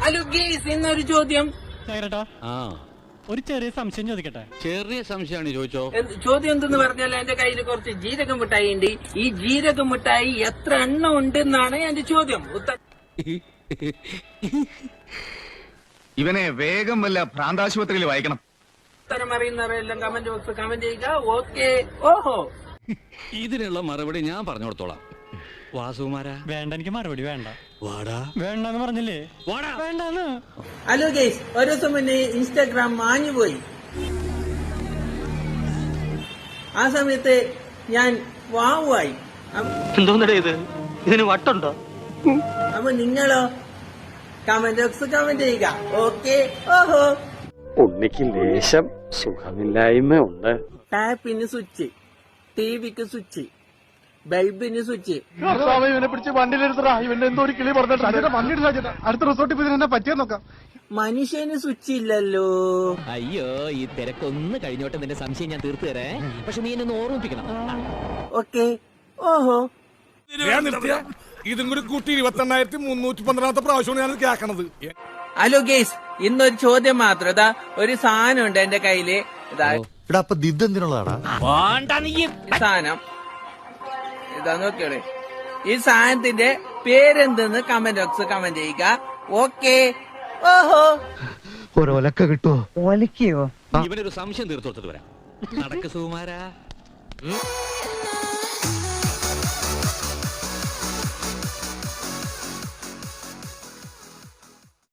Hello guys, ഇന്നൊരു ചോദ്യം. ഒരു ചെറിയ സംശയം ചോദിക്കട്ടെ? ചെറിയ സംശയമാണ്, ചോദിച്ചോ. ചോദ്യം എന്തെന്ന് പറഞ്ഞാൽ എന്റെ കയ്യിൽ കുറച്ച് ജീരക മിഠായി ഉണ്ട്. ഈ ജീരക മിഠായി എത്ര എണ്ണം ഉണ്ട് എന്നാണ് എന്റെ ചോദ്യം. ഇവനെ വേഗം വല്ല ഭ്രാന്താശുപത്രിയിൽ വായിക്കണം. ഉത്തരം അറിയുന്നവരെല്ലാം കമന്റ് ബോക്സ് കമന്റ് ചെയ്യുക. ഓക്കെ. ഓഹോ, ഇതിനുള്ള മറുപടി ഞാൻ പറഞ്ഞു കൊടുത്തോളാം. വാസുകുമാരാ, വേണ്ട, എനിക്ക് മറുപടി വേണ്ട. വാടാ. വേണ്ടെന്ന് പറഞ്ഞില്ലേ? വാടാ. വേണ്ടെന്ന്. ഹലോ ഗേസ്, ഒരു ദിവസം മുന്നേ ഇൻസ്റ്റാഗ്രാം മാഞ്ഞുപോയി. ആ സമയത്ത് ഞാൻ വാവുമായി. എന്തോന്നടേ ഇത്? ഇതിന് വട്ടുണ്ടോ? അപ്പൊ നിങ്ങളോ? കമന്റ് ബോക്സ് കമന്റ് ചെയ്യുക. ഓക്കെ. ഓഹോ. ഉണ്ണിക്ക് ലേശം സുഖമില്ലായ്മ ഉണ്ട്. ടാപ്പിന് സ്വിച്ച്, ടിവിക്ക് സ്വിച്ച്, ബൾബിന് സ്വിച്ച്. ഇവനെ പിടിച്ച് വണ്ടിയിലെടുത്തടാ. ഇവന്റെ എന്തോ ഒരു കിളി പറഞ്ഞിട്ട് വണ്ടി അടുത്ത റിസോർട്ടിൽ പോയി എന്നെ പറ്റിയെന്ന് നോക്കാം. മനുഷ്യന് സ്വിച്ച് ഇല്ലല്ലോ. അയ്യോ, ഈ തിരക്കൊന്ന് കഴിഞ്ഞോട്ടെ, നിന്റെ സംശയം ഞാൻ തീർത്തു തരേ. പക്ഷെ നീ എന്നെ ഓർമ്മിപ്പിക്കണം. ഓക്കെ. ഓഹോ. ഇതും കൂടി കൂട്ടി 28,312 പ്രാവശ്യമാണ് ഞാൻ കേൾക്കണത്. ഹലോ ഗേസ്, ഇന്നൊരു ചോദ്യം മാത്രം. ഇതാ ഒരു സാധനം ഉണ്ട് എന്റെ കയ്യില്. ഇതാ സാധനം. ഇതാ നോക്കിയോളെ. ഈ സാധനത്തിന്റെ പേരെന്തെന്ന് കമന്റ് ബോക്സ് കമന്റ് ചെയ്യുക. ഓക്കെ. ഓഹോ. ഒരൊലക്ക കിട്ടുമോ? ഇവനൊരു സംശയം തീർത്തു കൊടുത്തിട്ട് വരാം. നടക്ക് സുകുമാരാ.